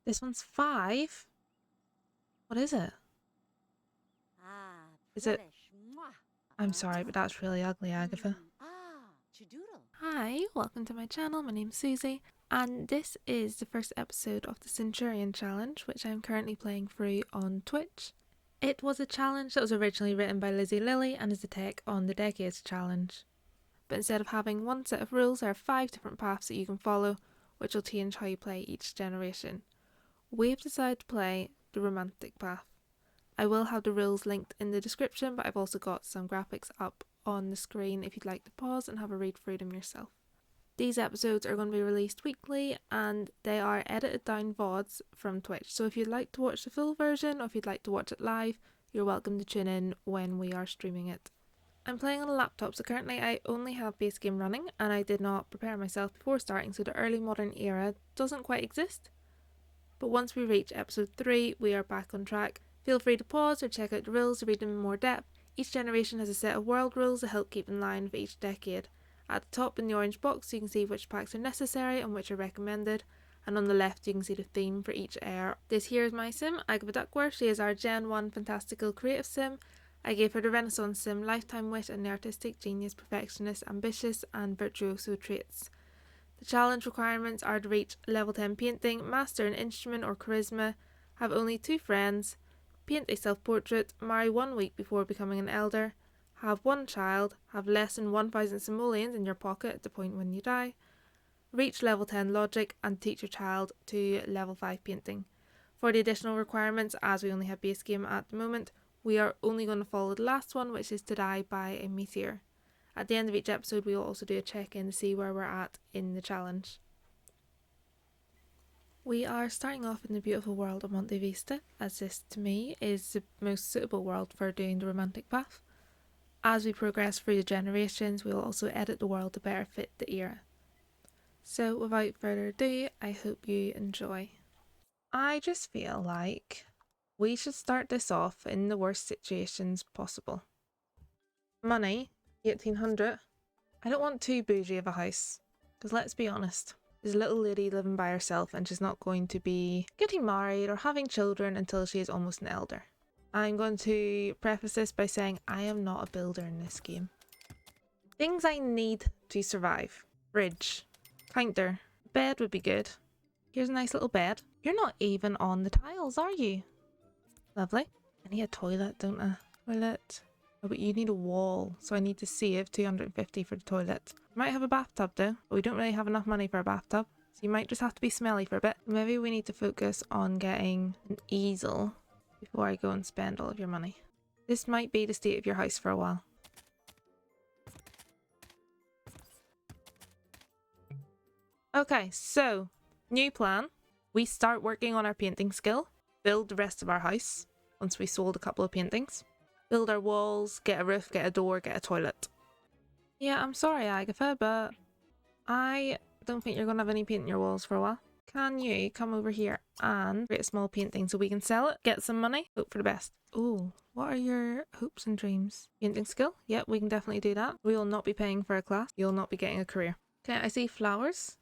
This one's 5. What is it? Is it? I'm sorry, but that's really ugly, Agatha. Hi, welcome to my channel. My name's Susie, and this is the first episode of the Centurion challenge, which I'm currently playing through on Twitch. It was a challenge that was originally written by Lizzie Lilly and is a take on the Decades challenge. But instead of having one set of rules, there are 5 different paths that you can follow, which will change how you play each generation. We've decided to play the romantic path. I will have the rules linked in the description, but I've also got some graphics up on the screen if you'd like to pause and have a read through them yourself. These episodes are going to be released weekly and they are edited down VODs from Twitch, so if you'd like to watch the full version or if you'd like to watch it live, you're welcome to tune in when we are streaming it. I'm playing on a laptop, so currently I only have base game running and I did not prepare myself before starting, so the early modern era doesn't quite exist. But once we reach episode 3, we are back on track. Feel free to pause or check out the rules to read them in more depth. Each generation has a set of world rules to help keep in line with each decade. At the top in the orange box you can see which packs are necessary and which are recommended, and on the left you can see the theme for each era. This here is my sim, Agatha Duckworth. She is our Gen 1 fantastical creative sim. I gave her the Renaissance sim, lifetime wit and the artistic genius, perfectionist, ambitious and virtuoso traits. The challenge requirements are to reach level 10 painting, master an instrument or charisma, have only 2 friends, paint a self-portrait, marry 1 week before becoming an elder, have 1 child, have less than 1,000 simoleons in your pocket at the point when you die, reach level 10 logic and teach your child to level 5 painting. For the additional requirements, as we only have base game at the moment, we are only going to follow the last one, which is to die by a meteor. At the end of each episode we will also do a check-in to see where we're at in the challenge. We are starting off in the beautiful world of Monte Vista, as this to me is the most suitable world for doing the romantic path. As we progress through the generations we will also edit the world to better fit the era. So without further ado, I hope you enjoy. I just feel like we should start this off in the worst situations possible. Money, 1800. I don't want too bougie of a house, because let's be honest, there's a little lady living by herself and she's not going to be getting married or having children until she is almost an elder. I'm going to preface this by saying I am not a builder in this game. Things I need to survive. Fridge. Counter. Bed would be good. Here's a nice little bed. You're not even on the tiles, are you? Lovely. I need a toilet, don't I? Toilet. Oh, but you need a wall, so I need to save 250 for the toilet. We might have a bathtub though, but we don't really have enough money for a bathtub, so you might just have to be smelly for a bit. Maybe we need to focus on getting an easel before I go and spend all of your money. This might be the state of your house for a while. Okay, so new plan. We start working on our painting skill, build the rest of our house once we sold a couple of paintings. Build our walls, get a roof, get a door, get a toilet. Yeah, I'm sorry Agatha, but I don't think you're going to have any paint in your walls for a while. Can you come over here and create a small painting so we can sell it, get some money, hope for the best. Oh, what are your hopes and dreams? Painting skill? Yep, we can definitely do that. We will not be paying for a class. You'll not be getting a career. Okay, I see flowers.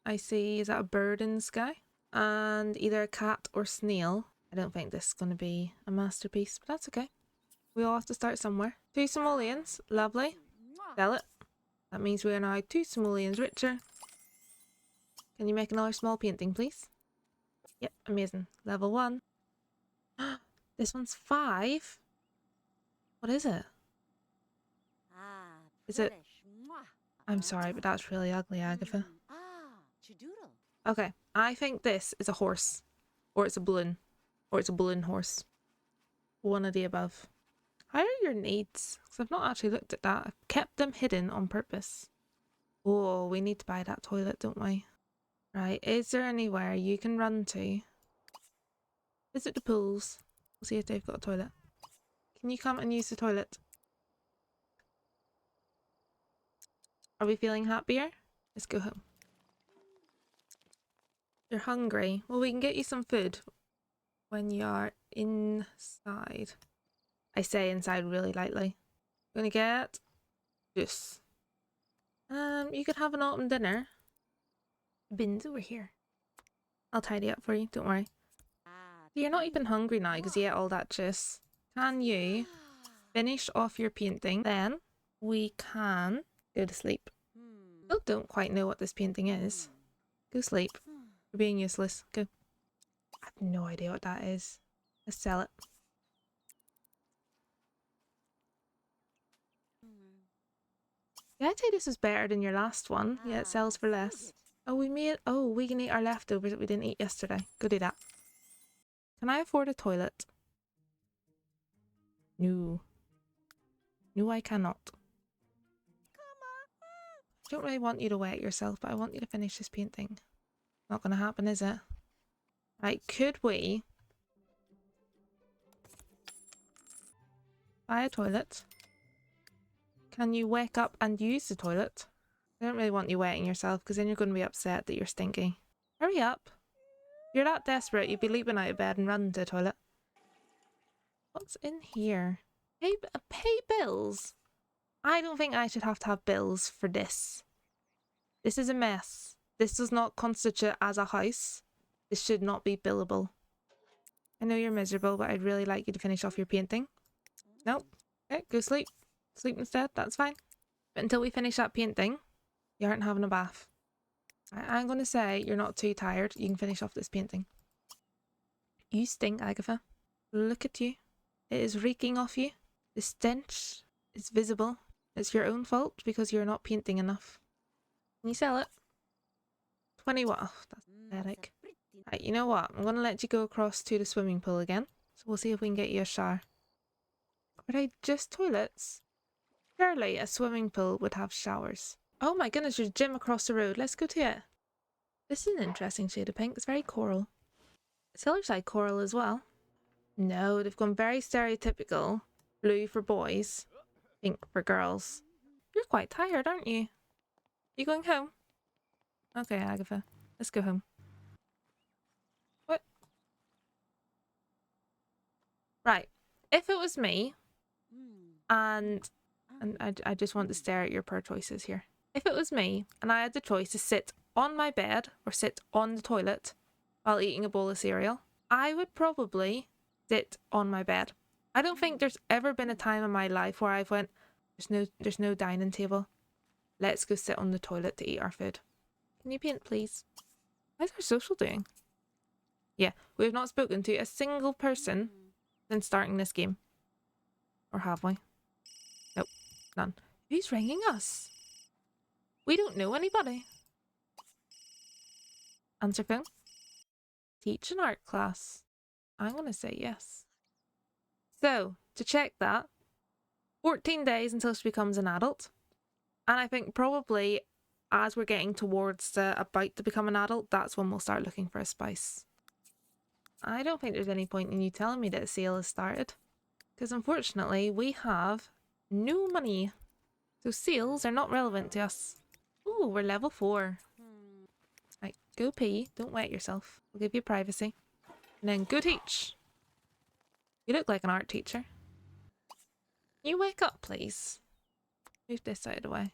I see, is that a bird in the sky? And either a cat or snail. I don't think this is going to be a masterpiece, but that's okay. We all have to start somewhere. 2 simoleons, lovely. Sell it. That means we are now 2 simoleons richer. Can you make another small painting, please? Yep, amazing. Level 1. This one's 5. What is it? Is it? I'm sorry, but that's really ugly, Agatha. Okay, I think this is a horse. Or it's a balloon. Or it's a balloon horse. One of the above. How are your needs? Because I've not actually looked at that. I've kept them hidden on purpose. Oh, we need to buy that toilet, don't we? Right, is there anywhere you can run to? Visit the pools. We'll see if they've got a toilet. Can you come and use the toilet? Are we feeling happier? Let's go home. You're hungry. Well, we can get you some food when you are inside. I say inside really lightly. I'm gonna get juice. You could have an autumn dinner. The bin's over here. I'll tidy up for you, don't worry. You're not even hungry now because you ate all that juice. Can you finish off your painting? Then we can go to sleep. Still don't quite know what this painting is. Go sleep. You're being useless. Go. I have no idea what that is. Let's sell it. Yeah, I'd say this was better than your last one. Yeah, it sells for less. Oh, we can eat our leftovers that we didn't eat yesterday. Go do that. Can I afford a toilet? No. No, I cannot. I don't really want you to wet yourself, but I want you to finish this painting. Not gonna happen, is it? Right, could we buy a toilet? Can you wake up and use the toilet? I don't really want you wetting yourself because then you're going to be upset that you're stinky. Hurry up. If you're that desperate, you'd be leaping out of bed and running to the toilet. What's in here? Pay bills? I don't think I should have to have bills for this. This is a mess. This does not constitute as a house. This should not be billable. I know you're miserable, but I'd really like you to finish off your painting. Nope. Okay, go sleep. Sleep instead, that's fine. But until we finish that painting, you aren't having a bath. I'm going to say you're not too tired. You can finish off this painting. You stink, Agatha. Look at you. It is reeking off you. The stench is visible. It's your own fault because you're not painting enough. Can you sell it? 20 what? Oh, that's pathetic. Right, you know what? I'm going to let you go across to the swimming pool again. So we'll see if we can get you a shower. Are they just toilets? Surely a swimming pool would have showers. Oh my goodness, there's a gym across the road. Let's go to it. This is an interesting shade of pink. It's very coral. It's the other side coral as well. No, they've gone very stereotypical. Blue for boys, pink for girls. You're quite tired, aren't you? You going home? Okay, Agatha. Let's go home. What? Right. If it was me, and I just want to stare at your poor choices here. If it was me, and I had the choice to sit on my bed or sit on the toilet while eating a bowl of cereal, I would probably sit on my bed. I don't think there's ever been a time in my life where I've went, there's no dining table. Let's go sit on the toilet to eat our food. Can you paint, please? How's our social doing? Yeah, we have not spoken to a single person since starting this game. Or have we? Nope, none. Who's ringing us? We don't know anybody. Answer phone. Teach an art class. I'm going to say yes. So, to check that, 14 days until she becomes an adult. And I think probably as we're getting towards about to become an adult, that's when we'll start looking for a spice. I don't think there's any point in you telling me that a sale has started. Because unfortunately, we have no money. So sales are not relevant to us. Ooh, we're level 4. Right, go pee. Don't wet yourself. We'll give you privacy. And then go teach. You look like an art teacher. Can you wake up, please? Move this out of the way.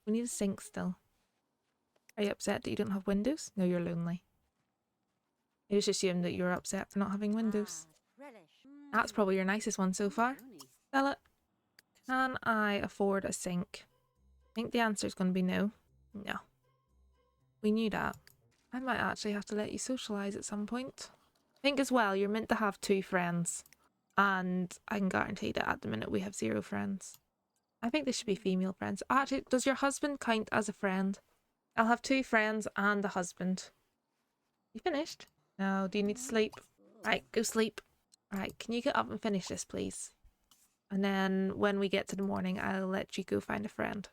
We need a sink still. Are you upset that you don't have windows? No, you're lonely. I just assumed that you're upset for not having windows. That's probably your nicest one so far. Sell it. Can I afford a sink? I think the answer is going to be no. No. We knew that. I might actually have to let you socialise at some point. I think as well, you're meant to have 2 friends. And I can guarantee that at the minute we have 0 friends. I think this should be female friends. Actually, does your husband count as a friend? I'll have 2 friends and a husband. You finished? No, do you need to sleep? Right, go sleep. Right, can you get up and finish this, please? And then when we get to the morning, I'll let you go find a friend.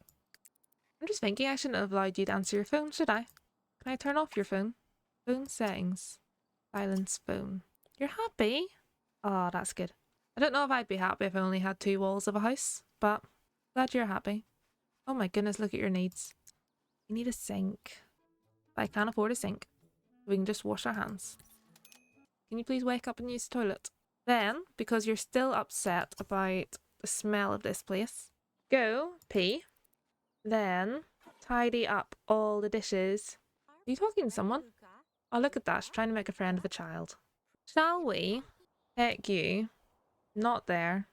I'm just thinking I shouldn't have allowed you to answer your phone, should I? Can I turn off your phone? Phone settings. Silence phone. You're happy? Oh, that's good. I don't know if I'd be happy if I only had 2 walls of a house, but glad you're happy. Oh my goodness, look at your needs. You need a sink. But I can't afford a sink. We can just wash our hands. Can you please wake up and use the toilet? Then, because you're still upset about the smell of this place, go pee. Then, tidy up all the dishes. Are you talking to someone? Oh, look at that. She's trying to make a friend of a child. Shall we take you? Not there.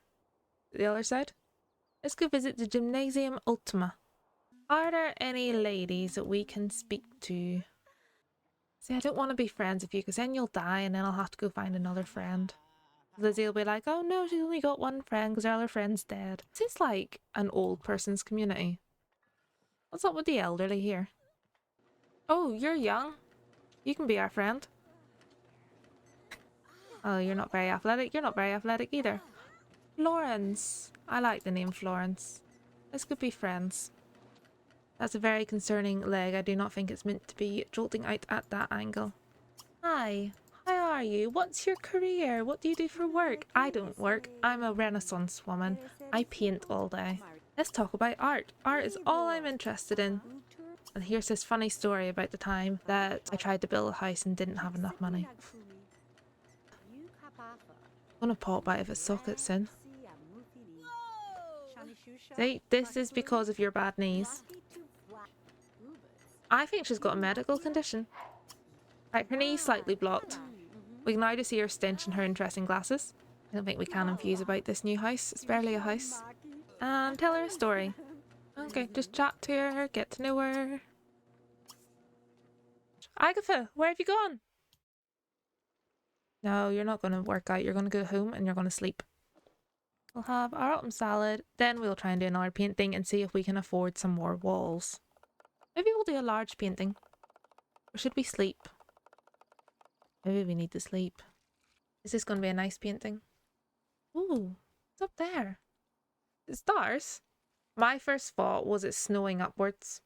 The other side? Let's go visit the Gymnasium Ultima. Are there any ladies that we can speak to? See, I don't want to be friends with you because then you'll die and then I'll have to go find another friend. Lizzie will be like, oh no, she's only got one friend because her other friend's dead. This is like an old person's community. What's up with the elderly here? Oh, you're young. You can be our friend. Oh, you're not very athletic. You're not very athletic either. Florence. I like the name Florence. Let's go be friends. That's a very concerning leg. I do not think it's meant to be jolting out at that angle. Hi. How are you? What's your career? What do you do for work? I don't work. I'm a Renaissance woman. I paint all day. Let's talk about art. Art is all I'm interested in. And here's this funny story about the time that I tried to build a house and didn't have enough money. I'm gonna pop out of its socket soon. See, this is because of your bad knees. I think she's got a medical condition. Right, her knee's slightly blocked. We can now just see her stench and her interesting glasses. I don't think we can infuse about this new house. It's barely a house. And tell her a story. Okay, just chat to her, get to know her. Agatha, where have you gone? No, you're not going to work out. You're going to go home and you're going to sleep. We'll have our autumn salad. Then we'll try and do another painting and see if we can afford some more walls. Maybe we'll do a large painting. Or should we sleep? Maybe we need to sleep. Is this going to be a nice painting? Ooh, it's up there. It's stars. My first thought was it's snowing upwards.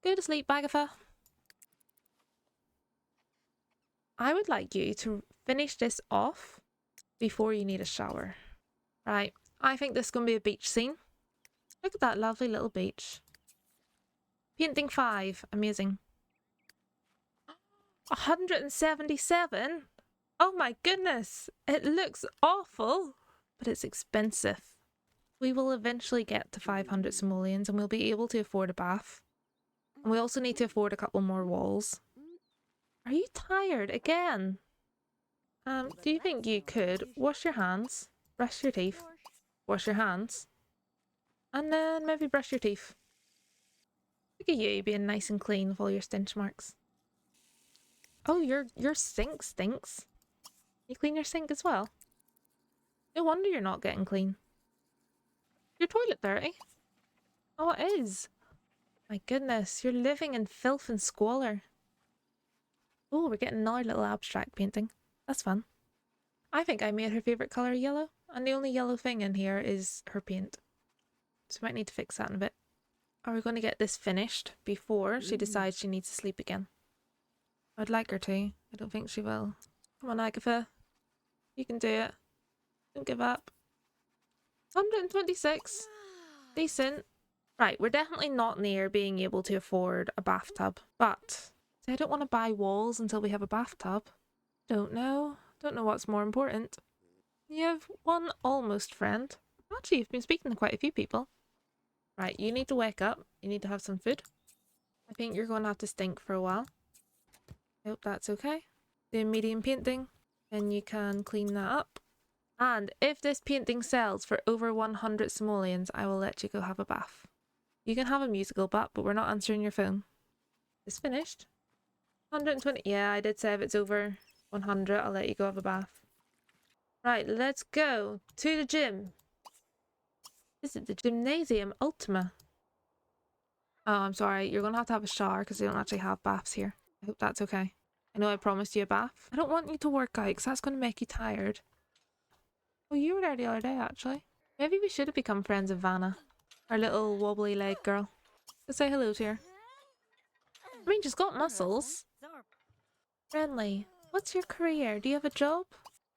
Go to sleep, Agatha. I would like you to finish this off before you need a shower. Right, I think this is going to be a beach scene. Look at that lovely little beach. Painting 5, amazing. 177? Oh my goodness, it looks awful, but it's expensive. We will eventually get to 500 simoleons and we'll be able to afford a bath. And we also need to afford a couple more walls. Are you tired again? Do you think you could wash your hands, brush your teeth, wash your hands, and then maybe brush your teeth? Look at you being nice and clean with all your stench marks. Oh, your sink stinks. You clean your sink as well? No wonder you're not getting clean. Your toilet dirty? Oh, it is. My goodness, you're living in filth and squalor. Oh, we're getting another little abstract painting. That's fun. I think I made her favourite colour yellow, and the only yellow thing in here is her paint. So we might need to fix that in a bit. Are we going to get this finished before she decides she needs to sleep again? I'd like her to. I don't think she will. Come on, Agatha. You can do it. Don't give up. 126. Decent. Right, we're definitely not near being able to afford a bathtub. But I don't want to buy walls until we have a bathtub. Don't know. Don't know what's more important. You have one almost friend. Actually, you've been speaking to quite a few people. Right, you need to wake up. You need to have some food. I think you're going to have to stink for a while. I hope that's okay. Do medium painting, and you can clean that up. And if this painting sells for over 100 simoleons, I will let you go have a bath. You can have a musical butt, but we're not answering your phone. It's finished. 120. Yeah, I did say if it's over 100, I'll let you go have a bath. Right, let's go to the gym. This is the Gymnasium Ultima. Oh, I'm sorry. You're going to have a shower because they don't actually have baths here. I hope that's okay. I know I promised you a bath. I don't want you to work out because that's going to make you tired. Oh, you were there the other day, actually. Maybe we should have become friends with Vanna. Our little wobbly leg girl. Let's say hello to her. I mean, she's got muscles. Friendly. What's your career? Do you have a job?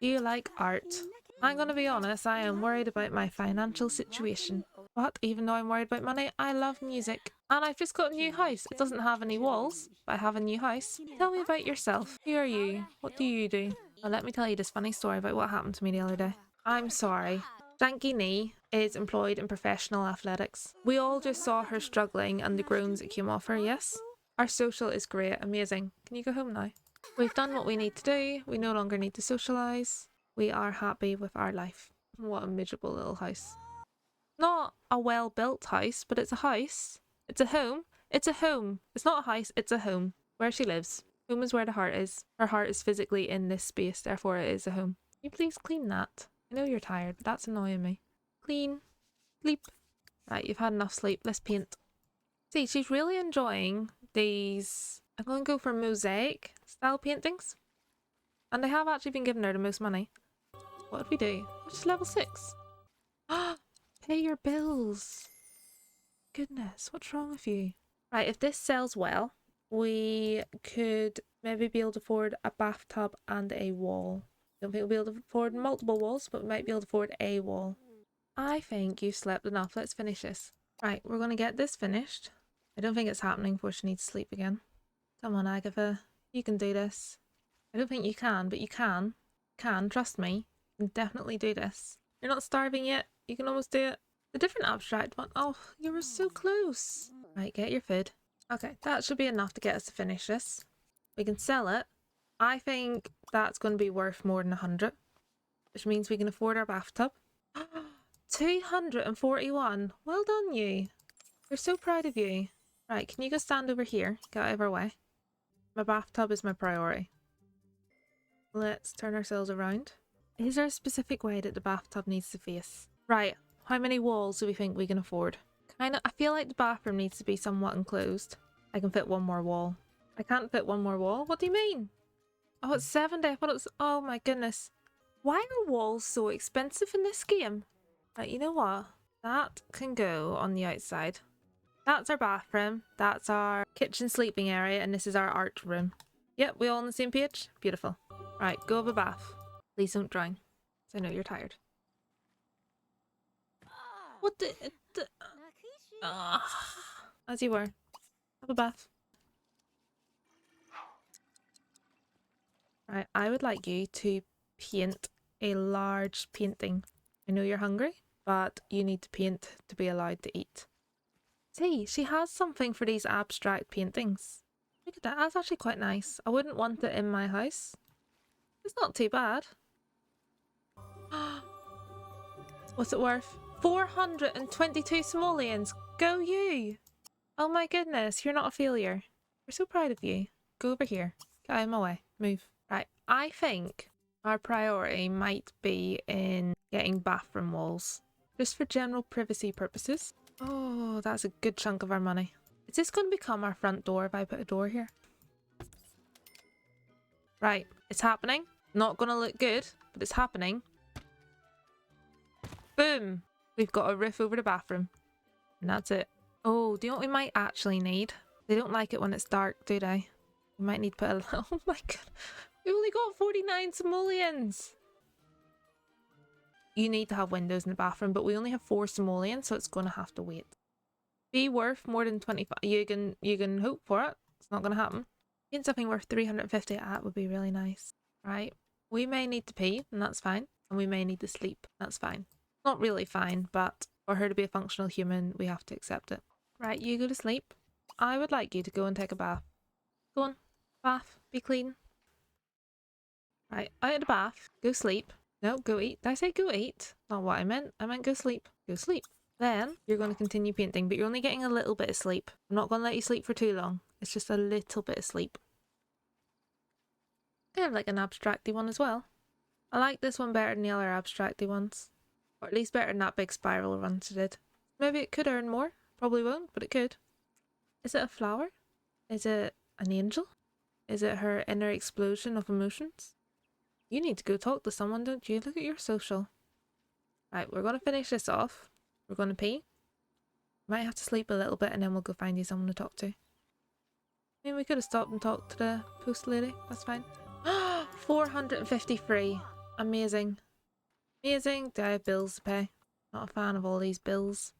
Do you like art? I'm gonna be honest, I am worried about my financial situation. But even though I'm worried about money, I love music. And I've just got a new house. It doesn't have any walls, but I have a new house. Tell me about yourself. Who are you? What do you do? Well, let me tell you this funny story about what happened to me the other day. I'm sorry. Janky Knee is employed in professional athletics. We all just saw her struggling and the groans that came off her, yes? Our social is great, amazing. Can you go home now? We've done what we need to do. We no longer need to socialise. We are happy with our life. What a miserable little house. Not a well-built house, but it's a house. It's a home. It's a home. It's not a house, it's a home. Where she lives. Home is where the heart is. Her heart is physically in this space, therefore it is a home. Can you please clean that? I know you're tired, but that's annoying me. Clean. Sleep. Right, you've had enough sleep. Let's paint. See, she's really enjoying these... I'm going to go for mosaic style paintings. And they have actually been giving her the most money. What did we do? Which is level 6. Pay your bills. Goodness, what's wrong with you? Right, if this sells well, we could maybe be able to afford a bathtub and a wall. Don't think we'll be able to afford multiple walls, but we might be able to afford a wall. I think you've slept enough. Let's finish this. Right, we're going to get this finished. I don't think it's happening before she needs to sleep again. Come on, Agatha. You can do this. I don't think you can, but you can. Trust me. You can definitely do this. You're not starving yet. You can almost do it. The different abstract one. Oh, you were so close. Right, get your food. Okay, that should be enough to get us to finish this. We can sell it. I think that's going to be worth more than 100, which means we can afford our bathtub. 241. Well done, you. We're so proud of you. Right, can you go stand over here? Get out of our way. My bathtub is my priority. Let's turn ourselves around. Is there a specific way that the bathtub needs to face? Right, how many walls do we think we can afford? I feel like the bathroom needs to be somewhat enclosed. I can fit one more wall. I can't fit one more wall? What do you mean? Oh, it's 70. I thought it was... Oh my goodness. Why are walls so expensive in this game? Right, you know what? That can go on the outside. That's our bathroom. That's our kitchen sleeping area. And this is our art room. Yep, we all on the same page? Beautiful. Right, go have a bath. Please don't drown. So I know you're tired. What the... as you were. Have a bath. Right, I would like you to paint a large painting. I know you're hungry, but you need to paint to be allowed to eat. See, she has something for these abstract paintings. Look at that, that's actually quite nice. I wouldn't want it in my house. It's not too bad. What's it worth? 422 simoleons! Go you! Oh my goodness, you're not a failure. We're so proud of you. Go over here. Get out of my way. Move. Right, I think our priority might be in getting bathroom walls. Just for general privacy purposes. Oh, that's a good chunk of our money. Is this going to become our front door if I put a door here? Right, it's happening. Not going to look good, but it's happening. Boom! We've got a roof over the bathroom. And that's it. Oh, do you know what we might actually need? They don't like it when it's dark, do they? We might need to put a... Oh my god. We only got 49 simoleons! You need to have windows in the bathroom, but we only have 4 simoleons, so it's going to have to wait. Be worth more than 25. You can hope for it. It's not going to happen. Getting something worth 350 that would be really nice. Right. We may need to pee, and that's fine. And we may need to sleep. That's fine. Not really fine, but for her to be a functional human, we have to accept it. Right, you go to sleep. I would like you to go and take a bath. Go on. Bath. Be clean. Right, out of the bath. Go sleep. No, go eat. Did I say go eat? Not what I meant. I meant go sleep. Go sleep. Then you're going to continue painting, but you're only getting a little bit of sleep. I'm not going to let you sleep for too long. It's just a little bit of sleep. Kind of like an abstracty one as well. I like this one better than the other abstracty ones. Or at least better than that big spiral run she did. Maybe it could earn more. Probably won't, but it could. Is it a flower? Is it an angel? Is it her inner explosion of emotions? You need to go talk to someone, don't you? Look at your social. Right, we're going to finish this off. We're going to pee. Might have to sleep a little bit and then we'll go find you someone to talk to. I mean, we could have stopped and talked to the post lady. That's fine. 453. Amazing. Amazing. Do I have bills to pay? Not a fan of all these bills.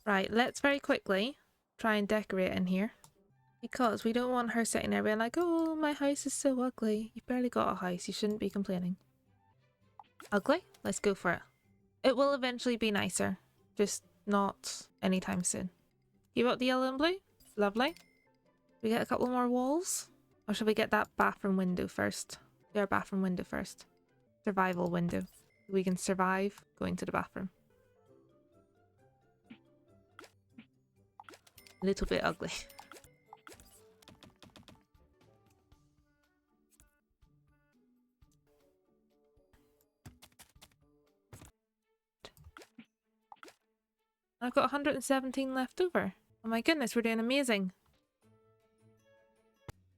Right, let's very quickly try and decorate in here. Because we don't want her sitting there being like, oh, my house is so ugly. You've barely got a house. You shouldn't be complaining. Ugly? Let's go for it. It will eventually be nicer. Just not anytime soon. You got the yellow and blue? Lovely. We get a couple more walls. Or should we get that bathroom window first? Do our bathroom window first. Survival window. We can survive going to the bathroom. A little bit ugly. I've got 117 left over. Oh my goodness, we're doing amazing.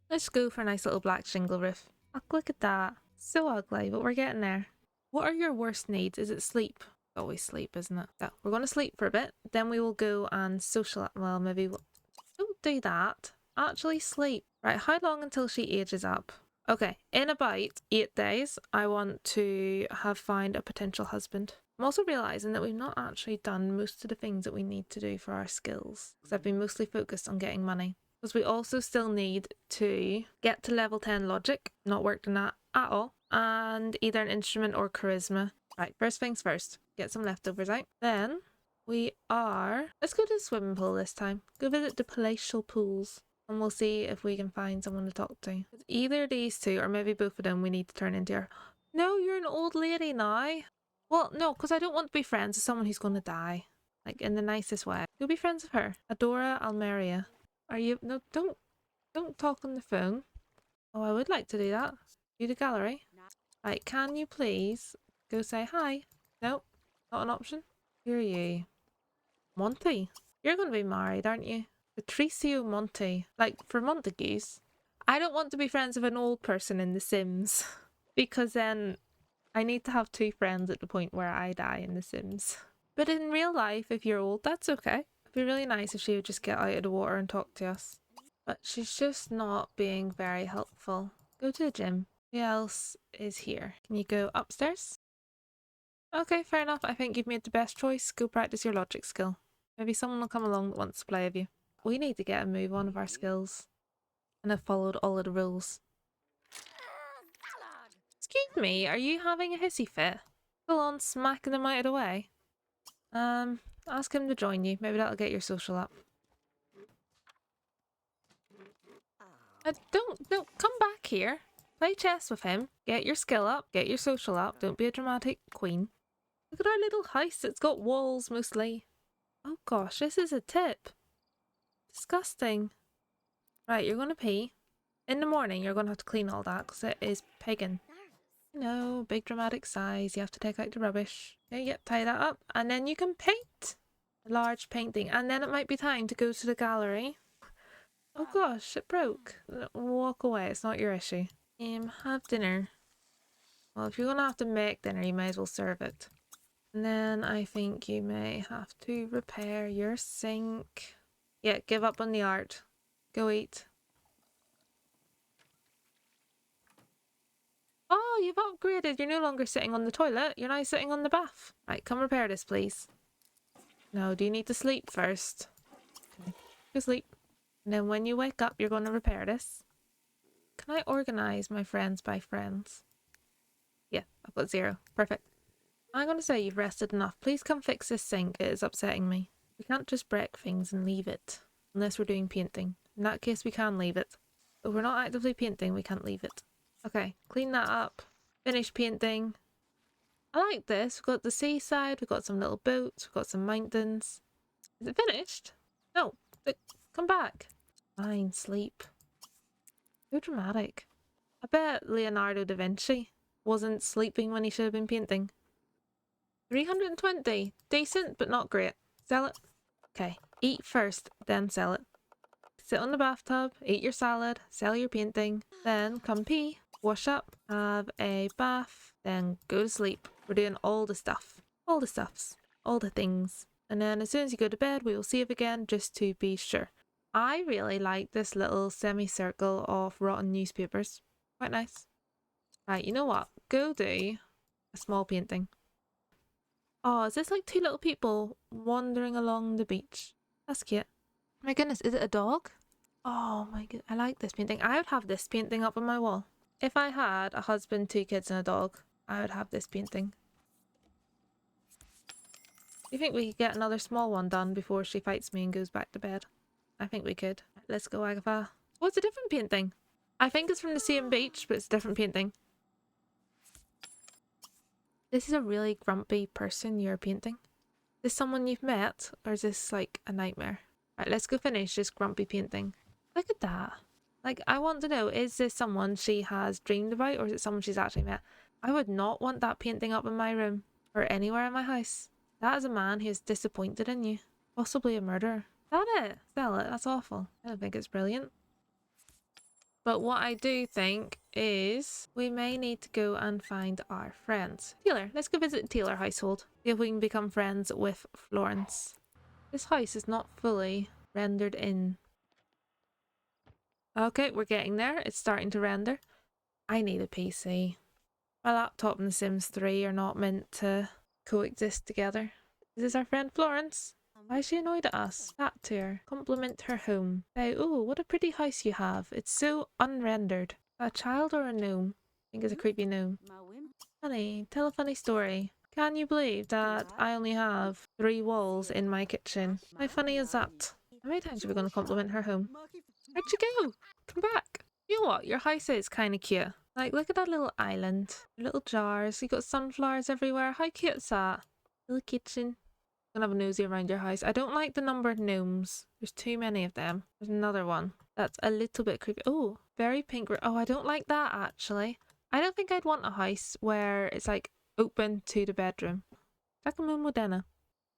Let's go for a nice little black shingle roof. Oh, look at that. So ugly, but we're getting there. What are your worst needs? Is it sleep? Always sleep, isn't it? So we're going to sleep for a bit. Then we will go and social. Well, maybe we'll... Don't do that. Actually sleep. Right, how long until she ages up? Okay, in about 8 days, I want to have found a potential husband. I'm also realising that we've not actually done most of the things that we need to do for our skills. Because I've been mostly focused on getting money. Because we also still need to get to level 10 logic. Not worked on that at all. And either an instrument or charisma. Right, first things first. Get some leftovers out. Then we are... Let's go to the swimming pool this time. Go visit the palatial pools. And we'll see if we can find someone to talk to. Either of these two, or maybe both of them, we need to turn into our... No, you're an old lady now. Well, no, because I don't want to be friends with someone who's going to die. Like, in the nicest way. You'll be friends with her. Adora Almeria. Are you... No, don't talk on the phone. Oh, I would like to do that. View the gallery. Right, can you please go say hi? Nope, not an option. Who are you? Monty. You're going to be married, aren't you? Patricio Monty. Like, for Montagues. I don't want to be friends with an old person in The Sims. Because then I need to have 2 friends at the point where I die in The Sims. But in real life, if you're old, that's okay. It'd be really nice if she would just get out of the water and talk to us. But she's just not being very helpful. Go to the gym. Who else is here? Can you go upstairs? Okay, fair enough. I think you've made the best choice. Go practice your logic skill. Maybe someone will come along that wants to play with you. We need to get a move on of our skills. And have followed all of the rules. Excuse me, are you having a hissy fit? Full on smacking them out of the way? Ask him to join you. Maybe that'll get your social up. Don't come back here. Play chess with him. Get your skill up. Get your social up. Don't be a dramatic queen. Look at our little house. It's got walls mostly. Oh gosh, this is a tip. Disgusting. Right, you're going to pee. In the morning, you're going to have to clean all that because it is pagan. No, big dramatic sighs. You have to take out the rubbish. Okay, yep, tie that up. And then you can paint. A large painting. And then it might be time to go to the gallery. Oh gosh, it broke. Walk away. It's not your issue. Have dinner. Well, if you're going to have to make dinner, you may as well serve it. And then I think you may have to repair your sink. Yeah, give up on the art. Go eat. Oh, you've upgraded. You're no longer sitting on the toilet. You're now sitting on the bath. Right, come repair this, please. No, do you need to sleep first? Okay. Go sleep. And then when you wake up, you're going to repair this. Can I organise my friends by friends? Yeah, I've got 0. Perfect. I'm going to say you've rested enough. Please come fix this sink. It is upsetting me. We can't just break things and leave it. Unless we're doing painting. In that case, we can leave it. But if we're not actively painting, we can't leave it. Okay, clean that up. Finish painting. I like this. We've got the seaside. We've got some little boats. We've got some mountains. Is it finished? No. Come back. Fine, sleep. So dramatic. I bet Leonardo da Vinci wasn't sleeping when he should have been painting. 320. Decent, but not great. Sell it. Okay. Eat first, then sell it. Sit on the bathtub, eat your salad, sell your painting, then come pee, wash up, have a bath, then go to sleep. We're doing all the stuff. All the stuffs. All the things. And then as soon as you go to bed, we will save again just to be sure. I really like this little semicircle of rotten newspapers. Quite nice. Right, you know what? Go do a small painting. Oh, is this like 2 little people wandering along the beach? That's cute. My goodness, is it a dog? Oh my god, I like this painting. I would have this painting up on my wall. If I had a husband, 2 kids and a dog, I would have this painting. Do you think we could get another small one done before she fights me and goes back to bed? I think we could. Let's go, Agatha. What's a different painting? I think it's from the same beach, but it's a different painting. This is a really grumpy person you're painting. Is this someone you've met, or is this like a nightmare? Right, let's go finish this grumpy painting. Look at that. Like, I want to know, is this someone she has dreamed about, or is it someone she's actually met? I would not want that painting up in my room, or anywhere in my house. That is a man who is disappointed in you. Possibly a murderer. Is that it? Sell it. That's awful. I don't think it's brilliant. But what I do think is we may need to go and find our friends. Taylor, let's go visit the Taylor household. See if we can become friends with Florence. This house is not fully rendered in. Okay, we're getting there. It's starting to render. I need a PC. My laptop and The Sims 3 are not meant to coexist together. Is this our friend Florence? Why is she annoyed at us? Chat to her. Compliment her home. Say, oh, what a pretty house you have. It's so unrendered. A child or a gnome? I think it's a creepy gnome. Honey, tell a funny story. Can you believe that I only have 3 walls in my kitchen? How funny is that? How many times are we going to compliment her home? Where'd you go? Come back. You know what? Your house is kind of cute. Like, look at that little island. Little jars. You got sunflowers everywhere. How cute is that? Little kitchen. Gonna have a nosy around your house. I don't like the number of gnomes. There's too many of them. There's another one. That's a little bit creepy. Oh, very pink. Oh, I don't like that actually. I don't think I'd want a house where it's like open to the bedroom. Giacomo Modena.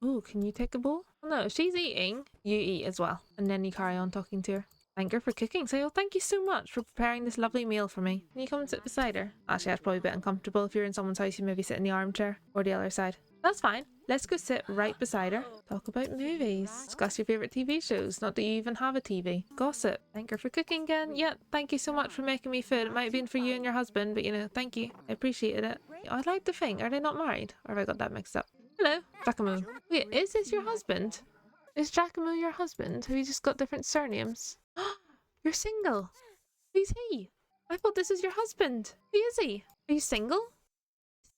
Oh, can you take a bowl? Oh, no, if she's eating, you eat as well. And then you carry on talking to her. Thank her for cooking. Say, oh, thank you so much for preparing this lovely meal for me. Can you come and sit beside her? Actually, that's probably a bit uncomfortable. If you're in someone's house, you maybe sit in the armchair or the other side. That's fine. Let's go sit right beside her. Talk about movies. Discuss your favourite TV shows. Not that you even have a TV. Gossip. Thank her for cooking again. Yeah, thank you so much for making me food. It might have been for you and your husband, but you know, thank you. I appreciated it. I'd like to think, are they not married? Or have I got that mixed up? Hello, Giacomo. Wait, is this your husband? Is Giacomo your husband? Have you just got different surnames? You're single. Who's he? I thought this was your husband. Who is he? Are you single?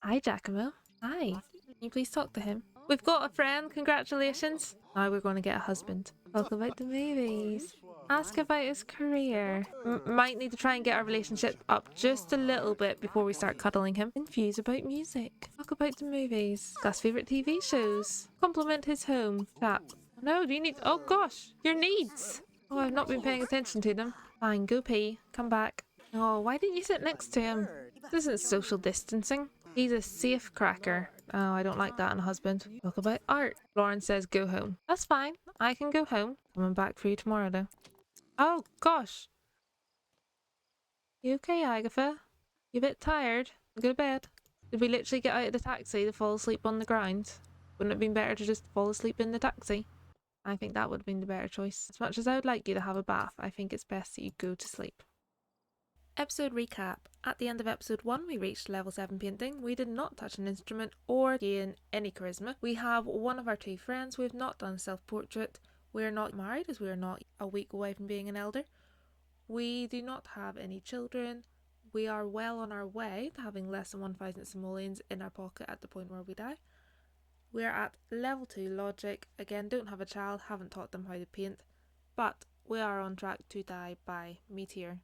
Hi, Giacomo. Hi. Can you please talk to him? We've got a friend. Congratulations. Now we're going to get a husband. Talk about the movies. Ask about his career. Might need to try and get our relationship up just a little bit before we start cuddling him. Infuse about music. Talk about the movies. Discuss favourite TV shows. Compliment his home. Chat. No, do you need... Oh gosh, your needs. Oh, I've not been paying attention to them. Fine, go pee. Come back. Oh, why didn't you sit next to him? This isn't social distancing. He's a safe cracker. Oh, I don't like that in a husband. Talk about art. Lauren says go home. That's fine. I can go home. Coming back for you tomorrow though. Oh, gosh. You okay, Agatha? You a bit tired? Go to bed. Did we literally get out of the taxi to fall asleep on the ground? Wouldn't it have been better to just fall asleep in the taxi? I think that would have been the better choice. As much as I would like you to have a bath, I think it's best that you go to sleep. Episode recap. At the end of episode 1, we reached level 7 painting. We did not touch an instrument or gain any charisma. We have one of our 2 friends. We have not done self-portrait. We are not married as we are not a week away from being an elder. We do not have any children. We are well on our way to having less than 1,000 simoleons in our pocket at the point where we die. We are at level 2 logic. Again, don't have a child, haven't taught them how to paint, but we are on track to die by meteor.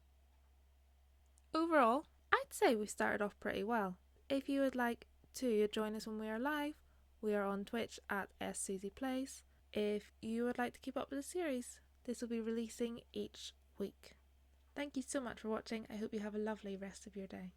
Overall, I'd say we started off pretty well. If you would like to join us when we are live, we are on Twitch at SSusiePlays. If you would like to keep up with the series, this will be releasing each week. Thank you so much for watching. I hope you have a lovely rest of your day.